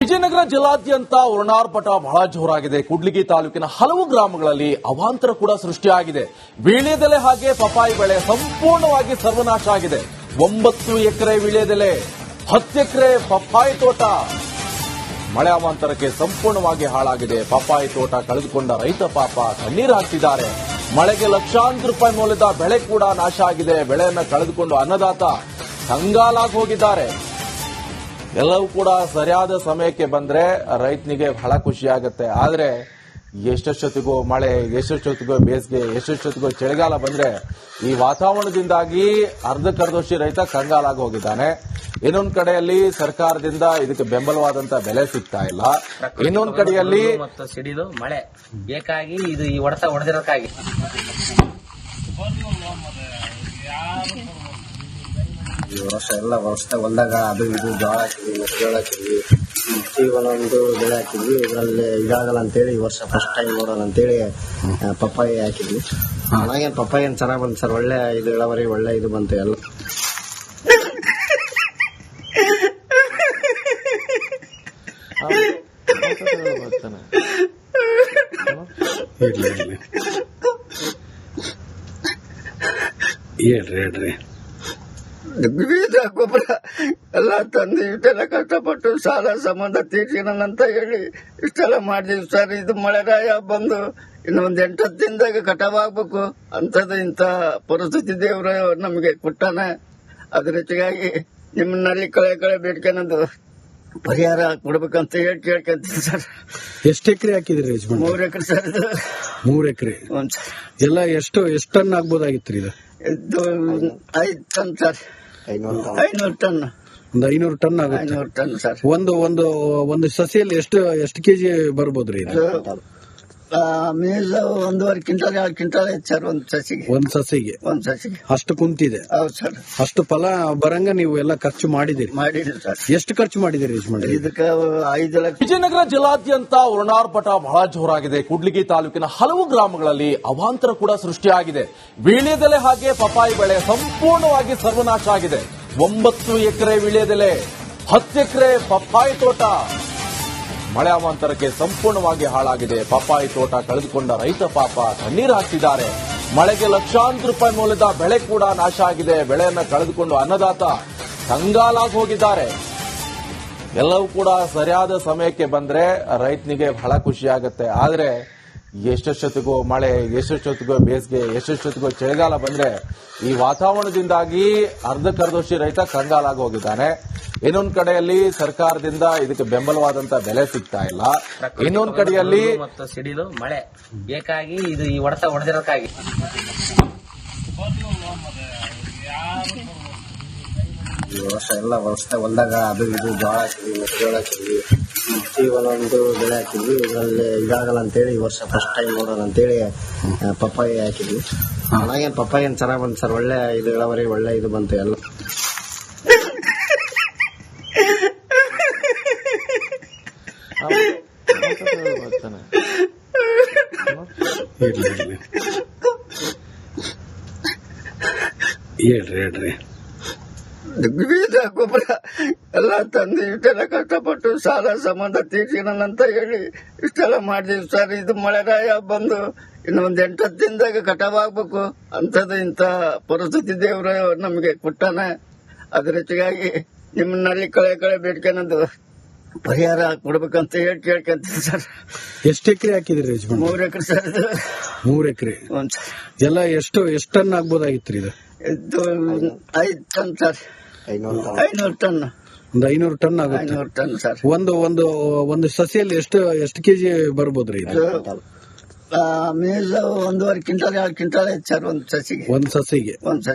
ವಿಜಯನಗರ ಜಿಲ್ಲಾದ್ಯಂತ ವರ್ಣಾರ್ಪಟ ಬಹಳ ಜೋರಾಗಿದೆ. ಕೂಡ್ಲಿಗಿ ತಾಲೂಕಿನ ಹಲವು ಗ್ರಾಮಗಳಲ್ಲಿ ಅವಾಂತರ ಕೂಡ ಸೃಷ್ಟಿಯಾಗಿದೆ. ವೀಳ್ಯದೆಲೆ ಹಾಗೆ ಪಪಾಯಿ ಬೆಳೆ ಸಂಪೂರ್ಣವಾಗಿ ಸರ್ವನಾಶ ಆಗಿದೆ. 9 ಎಕರೆ ವೀಳ್ಯದೆಲೆ, 10 ಎಕರೆ ಪಪ್ಪಾಯಿ ತೋಟ ಮಳೆ ಅವಾಂತರಕ್ಕೆ ಸಂಪೂರ್ಣವಾಗಿ ಹಾಳಾಗಿದೆ. ಪಪ್ಪಾಯಿ ತೋಟ ಕಳೆದುಕೊಂಡ ರೈತ ಪಾಪ ಕಣ್ಣೀರು ಹಾಕ್ತಿದ್ದಾರೆ. ಮಳೆಗೆ ಲಕ್ಷಾಂತರ ರೂಪಾಯಿ ಮೌಲ್ಯದ ಬೆಳೆ ಕೂಡ ನಾಶ ಆಗಿದೆ. ಬೆಳೆಯನ್ನ ಕಳೆದುಕೊಂಡು ಅನ್ನದಾತ ಕಂಗಾಲಾಗಿ ಹೋಗಿದ್ದಾರೆ. ಎಲ್ಲವೂ ಕೂಡ ಸರಿಯಾದ ಸಮಯಕ್ಕೆ ಬಂದ್ರೆ ರೈತನಿಗೆ ಬಹಳ ಖುಷಿಯಾಗುತ್ತೆ. ಆದ್ರೆ ಎಷ್ಟೊತ್ತಿಗೂ ಮಳೆ, ಎಷ್ಟೊತ್ತಿಗೂ ಬೇಸಿಗೆ, ಎಷ್ಟೊತ್ತಿಗೂ ಚಳಿಗಾಲ ಬಂದ್ರೆ ಈ ವಾತಾವರಣದಿಂದಾಗಿ ಅರ್ಧಕ್ಕರ್ಧೋಶಿ ರೈತ ಕಂಗಾಲಾಗಿ ಹೋಗಿದ್ದಾನೆ. ಇನ್ನೊಂದು ಕಡೆಯಲ್ಲಿ ಸರ್ಕಾರದಿಂದ ಇದಕ್ಕೆ ಬೆಂಬಲವಾದಂತ ಬೆಲೆ ಸಿಗ್ತಾ ಇಲ್ಲ. ಇನ್ನೊಂದು ಕಡೆಯಲ್ಲಿ ಮತ್ತು ಸಿಡಿಲು ಮಳೆ ಬೇಕಾಗಿ ಇದು ಈ ಹೊಡೆತ ಹೊಡೆದಿರೋಕ್ಕಾಗಿ ಈ ವರ್ಷ ಎಲ್ಲ ಹೊಲದಾಗ ಅದು ಇದು ಜೋಳ ಹಾಕಿದ್ವಿ, ಮೆಕ್ಕೆಜೋಳ ಹಾಕಿದ್ವಿ, ಈಗ ಒಂದೊಂದು ಬೆಳೆ ಹಾಕಿದ್ವಿ. ಇದರಲ್ಲಿ ಇದಾಗಲ್ಲ ಅಂತೇಳಿ ಈ ವರ್ಷ ಫಸ್ಟ್ ಟೈಮ್ ನೋಡೋಣ ಅಂತೇಳಿ ಪಪ್ಪಾಯಿ ಹಾಕಿದ್ವಿ. ಹಾಗೇನು ಪಪ್ಪಾಯಿ ಏನು ಚೆನ್ನಾಗಿ ಬಂತು ಸರ್. ಒಳ್ಳೆ ಇದು ಇಳುವರಿ, ಒಳ್ಳೆ ಇದು ಬಂತು ಎಲ್ಲ. ಹೇಳ್ರಿ ಬೀಜ ಗೊಬ್ಬರ ಎಲ್ಲ ತಂದು ಇಷ್ಟೆಲ್ಲ ಕಷ್ಟಪಟ್ಟು ಸಾಲ ಸಂಬಂಧ ತೀರ್ಸಿನಂತ ಹೇಳಿ ಇಷ್ಟೆಲ್ಲ ಮಾಡಿದೀವಿ ಸರ್. ಇದು ಮಳೆರಾಯ ಬಂದು ಇನ್ನೊಂದು 8 ದಿನದಾಗ ಕಟಾವಾಗಬೇಕು ಅಂತದ್ದು ಇಂಥ ಪರಿಸ್ಥಿತಿ ದೇವರು ನಮಗೆ ಕೊಟ್ಟಾನೆ. ಅದ್ರ ಜೊತೆಗಾಗಿ ನಿಮ್ಮನ್ನಲ್ಲಿ ಕಳೆ ಬೇಡ್ಕೊಳೋದು ಪರಿಹಾರ ಕೊಡ್ಬೇಕಂತ ಹೇಳಿ ಕೇಳ್ಕೊಂತೀನಿ ಸರ್. ಎಷ್ಟು ಎಕರೆ ಹಾಕಿದ್ರಿ ಯಜಮಾನ್? 3 ಎಕರೆ ಸರ್. ಇದು 3 ಎಕರೆ ಎಲ್ಲ ಎಷ್ಟು ಟನ್ ಆಗ್ಬೋದಾಗಿತ್ತು? ಇದು 5 ಟನ್ ಸರ್. 500 ಟನ್. ಒಂದು 500 ಟನ್ ಆಗುತ್ತೆ. 500 ಟನ್ ಸರ್. ಒಂದು ಸಸಿಯಲ್ಲಿ ಎಷ್ಟು ಕೆಜಿ ಬರ್ಬೋದ್ರಿ? ಮೀನು 1.5 ಕ್ವಿಂಟಲ್ 2 ಕ್ವಿಂಟಲ್ ಐತೆ ಸರ್ ಒಂದು ಸಸಿಗೆ. ಒಂದು ಸಸಿಗೆ ಅಷ್ಟು ಕುಂತಿದೆ. ಹೌದು ಸರ್. ಅಷ್ಟು ಫಲ ಬರಂಗ ನೀವು ಎಲ್ಲ ಖರ್ಚು ಮಾಡಿದಿರಿ? ಮಾಡಿದ್ರಿ ಸರ್. ಎಷ್ಟು ಖರ್ಚು ಮಾಡಿದಿರಿ ಯಜಮಾನ್? ಇದಕ್ಕೆ 5 ಲಕ್ಷ. ವಿಜಯನಗರ ಜಿಲ್ಲಾದ್ಯಂತ ವರ್ಣಾರ್ಪಟ ಬಹಳ ಜೋರಾಗಿದೆ. ಕೂಡ್ಲಿಗಿ ತಾಲೂಕಿನ ಹಲವು ಗ್ರಾಮಗಳಲ್ಲಿ ಅವಾಂತರ ಕೂಡ ಸೃಷ್ಟಿಯಾಗಿದೆ. ವೀಳ್ಯದೆಲೆ ಹಾಗೆ ಪಪಾಯಿ ಬೆಳೆ ಸಂಪೂರ್ಣವಾಗಿ ಸರ್ವನಾಶ ಆಗಿದೆ. 9 ಎಕರೆ ವೀಳ್ಯದೆಲೆ, 10 ಎಕರೆ ಪಪ್ಪಾಯಿ ತೋಟ ಮಳೆ ಅವಾಂತರಕ್ಕೆ ಸಂಪೂರ್ಣವಾಗಿ ಹಾಳಾಗಿದೆ. ಪಪ್ಪಾಯಿ ತೋಟ ಕಳೆದುಕೊಂಡ ರೈತ ಪಾಪ ಕಣ್ಣೀರು ಹಾಕ್ತಿದ್ದಾರೆ. ಮಳೆಗೆ ಲಕ್ಷಾಂತರ ರೂಪಾಯಿ ಮೌಲ್ಯದ ಬೆಳೆ ಕೂಡ ನಾಶ ಆಗಿದೆ. ಬೆಳೆಯನ್ನ ಕಳೆದುಕೊಂಡು ಅನ್ನದಾತ ಕಂಗಾಲಾಗಿ ಹೋಗಿದ್ದಾರೆ. ಎಲ್ಲವೂ ಕೂಡ ಸರಿಯಾದ ಸಮಯಕ್ಕೆ ಬಂದ್ರೆ ರೈತನಿಗೆ ಬಹಳ ಖುಷಿಯಾಗುತ್ತೆ. ಆದ್ರೆ ಎಷ್ಟೊತ್ತಿಗೂ ಮಳೆ, ಎಷ್ಟೊತ್ತಿಗೂ ಬೇಸಿಗೆ, ಎಷ್ಟೊತ್ತಿಗೂ ಚಳಿಗಾಲ ಬಂದ್ರೆ ಈ ವಾತಾವರಣದಿಂದಾಗಿ ಅರ್ಧಕ್ಕರ್ಧೋಶಿ ರೈತ ಕಂಗಾಲಾಗಿ ಹೋಗಿದ್ದಾನೆ. ಇನ್ನೊಂದು ಕಡೆಯಲ್ಲಿ ಸರ್ಕಾರದಿಂದ ಇದಕ್ಕೆ ಬೆಂಬಲವಾದಂತ ಬೆಲೆ ಸಿಗ್ತಾ ಇಲ್ಲ. ಇನ್ನೊಂದು ಕಡೆಯಲ್ಲಿ ಮತ್ತು ಸಿಡಿಲು ಮಳೆ ಬೇಕಾಗಿ ಇದು ಈ ಹೊಡೆತ ಹೊಡೆದಿರೋಕ್ಕಾಗಿ ಈ ವರ್ಷ ಎಲ್ಲ ಹೊಲದಾಗ ಅದು ಇದು ಜೋಳ ಹಾಕಿದ್ವಿ, ಮೆಕ್ಕೆಜೋಳ ಹಾಕಿದ್ವಿ, ಈಗ ಒಂದೊಂದು ಬೆಳೆ ಹಾಕಿದ್ವಿ. ಇದರಲ್ಲಿ ಇದಾಗಲ್ಲ ಅಂತೇಳಿ ಈ ವರ್ಷ ಫಸ್ಟ್ ಟೈಮ್ ನೋಡೋಣ ಅಂತೇಳಿ ಪಪ್ಪಾಯಿ ಹಾಕಿದ್ವಿ. ಹಾಗೇನು ಪಪ್ಪಾಯಿ ಏನು ಚೆನ್ನಾಗಿ ಬಂತು ಸರ್. ಒಳ್ಳೆ ಇದು ಇಳುವರಿ, ಒಳ್ಳೆ ಇದು ಬಂತು ಎಲ್ಲ. ಹೇಳ್ರಿ ಬೀಜ ಗೊಬ್ಬರ ಎಲ್ಲ ತಂದು ಇಷ್ಟೆಲ್ಲ ಕಷ್ಟಪಟ್ಟು ಸಾಲ ಸಂಬಂಧ ತೀರ್ಸಿನಂತ ಹೇಳಿ ಇಷ್ಟೆಲ್ಲ ಮಾಡಿದೀವಿ ಸರ್. ಇದು ಮಳೆರಾಯ ಬಂದು ಇನ್ನೊಂದು 8 ದಿನದಾಗ ಕಟಾವಾಗಬೇಕು ಅಂತದ್ದು ಇಂಥ ಪರಿಸ್ಥಿತಿ ದೇವರು ನಮಗೆ ಕೊಟ್ಟಾನೆ. ಅದ್ರ ಜೊತೆಗಾಗಿ ನಿಮ್ಮನ್ನಲ್ಲಿ ಕಳೆ ಬೇಡ್ಕೊಳೋದು ಪರಿಹಾರ ಕೊಡ್ಬೇಕಂತ ಹೇಳಿ ಕೇಳ್ಕೊಂತೀನಿ ಸರ್. ಎಷ್ಟು ಎಕರೆ ಹಾಕಿದ್ರಿ ಯಜಮಾನ್? 3 ಎಕರೆ ಸರ್. ಇದು 3 ಎಕರೆ ಎಲ್ಲ ಎಷ್ಟು ಟನ್ ಆಗ್ಬೋದಾಗಿತ್ತು? ಇದು 5 ಟನ್ ಸರ್. 500 ಟನ್. ಒಂದು 500 ಟನ್ ಆಗುತ್ತೆ. 500 ಟನ್ ಸರ್. ಒಂದು ಸಸಿಯಲ್ಲಿ ಎಷ್ಟು ಕೆಜಿ ಬರ್ಬೋದ್ರಿ? ಮೀನು 1.5 ಕ್ವಿಂಟಲ್ 2 ಕ್ವಿಂಟಲ್ ಐತೆ ಸರ್ ಒಂದು ಸಸಿಗೆ. ಒಂದು ಸಸಿಗೆ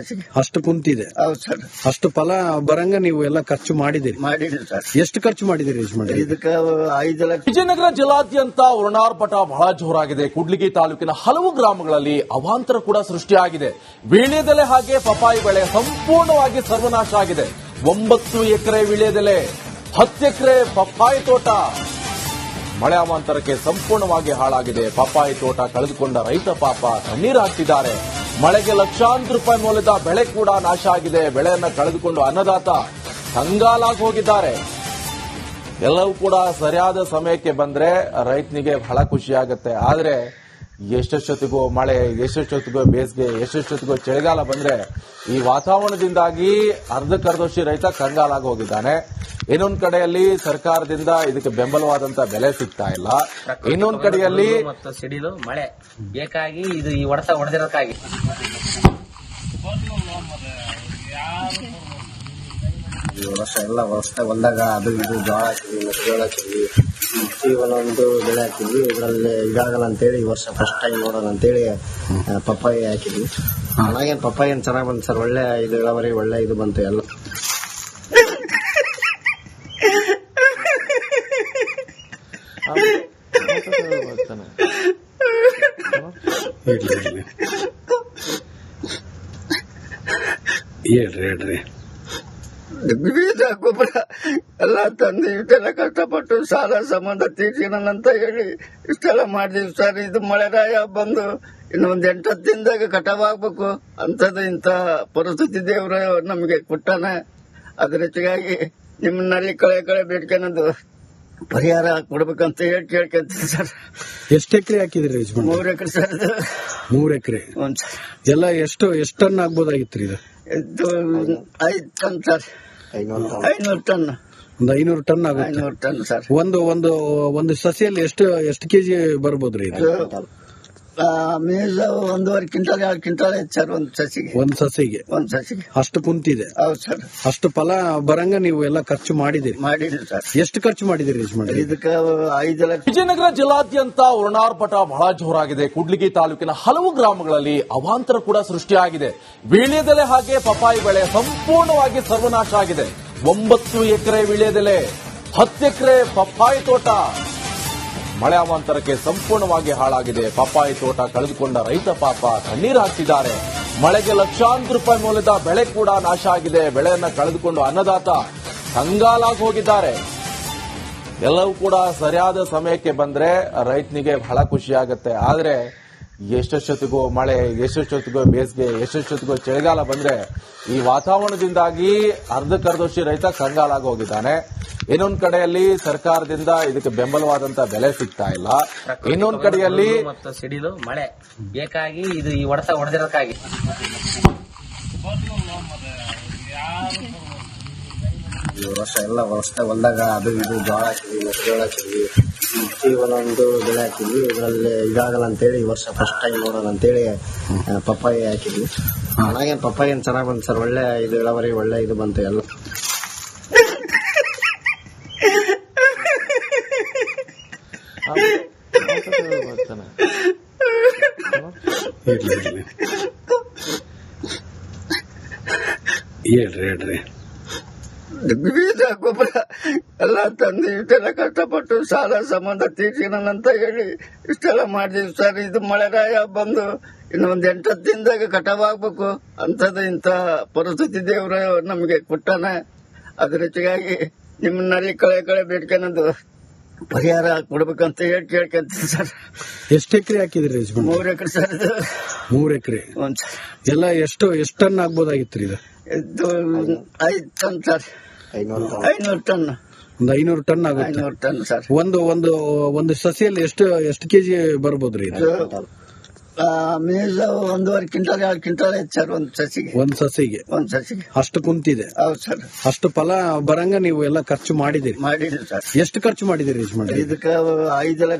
ಅಷ್ಟು ಕುಂತಿದೆ. ಹೌದು ಸರ್. ಅಷ್ಟು ಫಲ ಬರಂಗ ನೀವು ಎಲ್ಲ ಖರ್ಚು ಮಾಡಿದಿರಿ? ಮಾಡಿದ್ರಿ ಸರ್. ಎಷ್ಟು ಖರ್ಚು ಮಾಡಿದಿರಿ ಯಜಮಾನ್? ಇದಕ್ಕೆ 5 ಲಕ್ಷ. ವಿಜಯನಗರ ಜಿಲ್ಲಾದ್ಯಂತ ವರ್ಣಾರ್ಪಟ ಬಹಳ ಜೋರಾಗಿದೆ. ಕೂಡ್ಲಿಗಿ ತಾಲೂಕಿನ ಹಲವು ಗ್ರಾಮಗಳಲ್ಲಿ ಅವಾಂತರ ಕೂಡ ಸೃಷ್ಟಿಯಾಗಿದೆ. ವೀಳ್ಯದೆಲೆ ಹಾಗೆ ಪಪಾಯಿ ಬೆಳೆ ಸಂಪೂರ್ಣವಾಗಿ ಸರ್ವನಾಶ ಆಗಿದೆ. 9 ಎಕರೆ ವೀಳ್ಯದೆಲೆ, 10 ಎಕರೆ ಪಪ್ಪಾಯಿ ತೋಟ ಮಳೆ ಅವಾಂತರಕ್ಕೆ ಸಂಪೂರ್ಣವಾಗಿ ಹಾಳಾಗಿದೆ. ಪಪ್ಪಾಯಿ ತೋಟ ಕಳೆದುಕೊಂಡ ರೈತ ಪಾಪ ಕಣ್ಣೀರು ಹಾಕ್ತಿದ್ದಾರೆ. ಮಳೆಗೆ ಲಕ್ಷಾಂತರ ರೂಪಾಯಿ ಮೌಲ್ಯದ ಬೆಳೆ ಕೂಡ ನಾಶ ಆಗಿದೆ. ಬೆಳೆಯನ್ನ ಕಳೆದುಕೊಂಡು ಅನ್ನದಾತ ಕಂಗಾಲಾಗಿ ಹೋಗಿದ್ದಾರೆ. ಎಲ್ಲವೂ ಕೂಡ ಸರಿಯಾದ ಸಮಯಕ್ಕೆ ಬಂದ್ರೆ ರೈತನಿಗೆ ಬಹಳ ಖುಷಿ ಆಗುತ್ತೆ. ಆದ್ರೆ ಎಷ್ಟೆಷ್ಟೊತ್ತಿಗೂ ಮಳೆ, ಎಷ್ಟೆಷ್ಟೊತ್ತಿಗೂ ಬೇಸಿಗೆ, ಎಷ್ಟೆಷ್ಟೊತ್ತಿಗೂ ಚಳಿಗಾಲ ಬಂದ್ರೆ ಈ ವಾತಾವರಣದಿಂದಾಗಿ ಅರ್ಧಕ್ಕರ್ಧೋಶಿ ರೈತ ಕಂಗಾಲಾಗಿ ಹೋಗಿದ್ದಾನೆ. ಇನ್ನೊಂದ್ ಕಡೆಯಲ್ಲಿ ಸರ್ಕಾರದಿಂದ ಇದಕ್ಕೆ ಬೆಂಬಲವಾದಂತ ಬೆಲೆ ಸಿಗ್ತಾ ಇಲ್ಲ. ಇನ್ನೊಂದ್ ಕಡೆಯಲ್ಲಿ ಮತ್ತು ಸಿಡಿಲು ಮಳೆ ಬೇಕಾಗಿ ಇದು ಈ ಹೊಡೆತ ಹೊಡೆದಿರೋಕ್ಕಾಗಿ ಈ ವರ್ಷ ಎಲ್ಲ ವರ್ಷ ಹೊಲ್ದಾಗ ಅದು ಇದು ಜೋಳ ಹಾಕಿದ್ವಿ, ಮೆಕ್ಕೆಜೋಳ ಹಾಕಿದ್ವಿ, ಒಂದೊಂದು ಬೆಳೆ ಹಾಕಿದ್ವಿ. ಇದರಲ್ಲಿ ಇದಾಗಲ್ಲ ಅಂತೇಳಿ ಈ ವರ್ಷ ಫಸ್ಟ್ ಟೈಮ್ ನೋಡೋಣ ಅಂತೇಳಿ ಪಪ್ಪಾಯಿ ಹಾಕಿದ್ವಿ. ಹಾಗೇನು ಪಪ್ಪಾಯಿ ಏನು ಚೆನ್ನಾಗಿ ಬಂತು ಸರ್, ಒಳ್ಳೆ ಇದು ಇಳುವರಿ, ಒಳ್ಳೆ ಇದು ಬಂತು ಎಲ್ಲ. ಹೇಳ್ರಿ ಬೀಜ ಗೊಬ್ಬರ ಎಲ್ಲ ತಂದು ಇಷ್ಟೆಲ್ಲ ಕಷ್ಟಪಟ್ಟು ಸಾಲ ಸಂಬಂಧ ತೀರ್ಸಿನಂತ ಹೇಳಿ ಇಷ್ಟೆಲ್ಲ ಮಾಡಿದೀವಿ ಸರ್. ಇದು ಮಳೆರಾಯ ಬಂದು ಇನ್ನೊಂದ್ 8 ದಿನದಾಗ ಕಟಾವಾಗ್ಬೇಕು ಅಂತದ್ದು ಇಂತ ಪರಿಸ್ಥಿತಿ ದೇವ್ರ ನಮಗೆ ಕೊಟ್ಟಾನ. ಅದ್ರ ಹೆಚ್ಚಿಗಾಗಿ ನಿಮ್ಮನ್ನಲ್ಲಿ ಕಳೆ ಬೇಡ್ಕೊಳೋದು ಪರಿಹಾರ ಕೊಡ್ಬೇಕಂತ ಹೇಳಿ ಕೇಳ್ಕೊಂತೀನಿ ಸರ್. ಎಷ್ಟು ಎಕರೆ ಹಾಕಿದ್ರಿ ಯಜಮಾನ್? 3 ಎಕರೆ ಸರ್ ಇದು. 3 ಎಕರೆ ಎಲ್ಲ ಎಷ್ಟು ಟನ್ ಆಗ್ಬೋದಾಗಿತ್ರಿ ಇದು? 5 ಟನ್ ಸರ್, 500 ಟನ್. ಒಂದು 500 ಟನ್ ಆಗುತ್ತೆ. 500 ಟನ್ ಸರ್. ಒಂದು ಸಸಿಯಲ್ಲಿ ಎಷ್ಟು ಕೆಜಿ ಬರ್ಬೋದ್ರಿ ಇದು? ಮೇಜ 1.5 ಕ್ವಿಂಟಲ್ 2 ಕ್ವಿಂಟಲ್ ಐತೆ ಸರ್ ಒಂದು ಸಸಿಗೆ. ಒಂದು ಸಸಿಗೆ ಅಷ್ಟು ಕುಂತಿದೆ. ಹೌದು ಸರ್. ಅಷ್ಟು ಫಲ ಬರಂಗ ನೀವು ಎಲ್ಲ ಖರ್ಚು ಮಾಡಿದಿರಿ? ಮಾಡಿದ್ರಿ ಸರ್. ಎಷ್ಟು ಖರ್ಚು ಮಾಡಿದಿರಿ ಯಜಮಾನ್? ಇದಕ್ಕೆ 5 ಲಕ್ಷ. ವಿಜಯನಗರ ಜಿಲ್ಲಾದ್ಯಂತ ವರುಣಾರ್ಪಟ ಬಹಳ ಜೋರಾಗಿದೆ. ಕೂಡ್ಲಿಗಿ ತಾಲೂಕಿನ ಹಲವು ಗ್ರಾಮಗಳಲ್ಲಿ ಅವಾಂತರ ಕೂಡ ಸೃಷ್ಟಿಯಾಗಿದೆ. ವೀಳ್ಯದೆಲೆ ಹಾಗೆ ಪಪಾಯಿ ಬೆಳೆ ಸಂಪೂರ್ಣವಾಗಿ ಸರ್ವನಾಶ ಆಗಿದೆ. 9 ಎಕರೆ ವೀಳ್ಯದೆಲೆ, 10 ಎಕರೆ ಪಪ್ಪಾಯಿ ತೋಟ ಮಳೆ ಅವಾಂತರಕ್ಕೆ ಸಂಪೂರ್ಣವಾಗಿ ಹಾಳಾಗಿದೆ. ಪಪ್ಪಾಯಿ ತೋಟ ಕಳೆದುಕೊಂಡ ರೈತ ಪಾಪ ಕಣ್ಣೀರು ಹಾಕ್ತಿದ್ದಾರೆ. ಮಳೆಗೆ ಲಕ್ಷಾಂತರ ರೂಪಾಯಿ ಮೌಲ್ಯದ ಬೆಳೆ ಕೂಡ ನಾಶ ಆಗಿದೆ. ಬೆಳೆಯನ್ನ ಕಳೆದುಕೊಂಡು ಅನ್ನದಾತ ಕಂಗಾಲಾಗಿ ಹೋಗಿದ್ದಾರೆ. ಎಲ್ಲವೂ ಕೂಡ ಸರಿಯಾದ ಸಮಯಕ್ಕೆ ಬಂದ್ರೆ ರೈತನಿಗೆ ಬಹಳ ಖುಷಿ ಆಗುತ್ತೆ. ಆದ್ರೆ ಎಷ್ಟೆಷ್ಟೊತ್ತಿಗೂ ಮಳೆ, ಎಷ್ಟೆಷ್ಟೊತ್ತಿಗೂ ಬೇಸಿಗೆ, ಎಷ್ಟೆಷ್ಟೊತ್ತಿಗೂ ಚಳಿಗಾಲ ಬಂದ್ರೆ ಈ ವಾತಾವರಣದಿಂದಾಗಿ ಅರ್ಧಕ್ಕರ್ಧೋಶಿ ರೈತ ಕಂಗಾಲಾಗಿ ಹೋಗಿದ್ದಾನೆ. ಇನ್ನೊಂದ್ ಕಡೆಯಲ್ಲಿ ಸರ್ಕಾರದಿಂದ ಇದಕ್ಕೆ ಬೆಂಬಲವಾದಂತ ಬೆಲೆ ಸಿಗ್ತಾ ಇಲ್ಲ. ಇನ್ನೊಂದ್ ಕಡೆಯಲ್ಲಿ ಮತ್ತು ಸಿಡಿಲು ಮಳೆ ಬೇಕಾಗಿ ಇದು ಈ ಹೊಡೆತ ಹೊಡೆದಿರೋಕ್ಕಾಗಿ ಈ ವರ್ಷ ಎಲ್ಲ ವರ್ಷ ಹೊಲ್ದಾಗ ಅದು ಇದು ಜೋಳ ಹಾಕಿದ್ವಿ, ಮೆಕ್ಕೆಜೋಳ ಹಾಕಿದ್ವಿ, ಒಂದೊಂದು ಬೆಳೆ ಹಾಕಿದ್ವಿ. ಇದರಲ್ಲಿ ಇದಾಗಲ್ಲ ಅಂತೇಳಿ ಈ ವರ್ಷ ಫಸ್ಟ್ ಟೈಮ್ ನೋಡೋಣ ಅಂತೇಳಿ ಪಪ್ಪಾಯಿ ಹಾಕಿದ್ವಿ. ಹಾಗೇನು ಪಪ್ಪಾಯಿ ಏನು ಚೆನ್ನಾಗಿ ಬಂತು ಸರ್, ಒಳ್ಳೆ ಇದು ಇಳುವರಿ, ಒಳ್ಳೆ ಇದು ಬಂತು ಎಲ್ಲ. ಹೇಳ್ರಿ ಬೀಜ ಗೊಬ್ಬರ ಎಲ್ಲ ತಂದು ಇಷ್ಟೆಲ್ಲ ಕಷ್ಟಪಟ್ಟು ಸಾಲ ಸಂಬಂಧ ತೀರ್ಸಿನಂತ ಹೇಳಿ ಇಷ್ಟೆಲ್ಲ ಮಾಡಿದೀವಿ ಸರ್. ಇದು ಮಳೆರಾಯ ಬಂದು ಇನ್ನೊಂದ್ 8 ದಿನದಾಗ ಕಟಾವಾಗ್ಬೇಕು ಅಂತದ್ದು ಇಂತ ಪರಿಸ್ಥಿತಿ ದೇವ್ರ ನಮಗೆ ಕೊಟ್ಟಾನ. ಅದ್ರ ಹೆಚ್ಚಿಗಾಗಿ ನಿಮ್ಮನ್ನಲ್ಲಿ ಕಳೆ ಬೇಡ್ಕೊಳೋದು ಪರಿಹಾರ ಕೊಡ್ಬೇಕಂತ ಹೇಳಿ ಕೇಳ್ಕೊಂತೀನಿ ಸರ್. ಎಷ್ಟು ಎಕರೆ ಹಾಕಿದ್ರಿ ಯಜಮಾನ್? 3 ಎಕರೆ ಸರ್ ಇದು. 3 ಎಕರೆ ಎಲ್ಲ ಎಷ್ಟು ಟನ್ ಆಗ್ಬೋದಾಗಿತ್ರಿ ಇದು? 5 ಟನ್ ಸರ್, 500 ಟನ್. ಒಂದು 500 ಟನ್ ಆಗುತ್ತೆ. 500 ಟನ್ ಸರ್. ಒಂದು ಸಸಿಯಲ್ಲಿ ಎಷ್ಟು ಕೆಜಿ ಬರ್ಬೋದ್ರಿ ಇದು? ಮೇಜ 1.5 ಕ್ವಿಂಟಲ್ 2 ಕ್ವಿಂಟಲ್ ಐತೆ ಸರ್ ಒಂದು ಸಸಿಗೆ. ಅಷ್ಟು ಕುಂತಿದೆ. ಹೌದು ಸರ್. ಅಷ್ಟು ಫಲ ಬರಂಗ ನೀವು ಎಲ್ಲ ಖರ್ಚು ಮಾಡಿದಿರಿ? ಮಾಡಿದ್ರಿ ಸರ್. ಎಷ್ಟು ಖರ್ಚು ಮಾಡಿದಿರಿ ಯಜಮಾನ್? ಇದಕ್ಕೆ 5 ಲಕ್ಷ.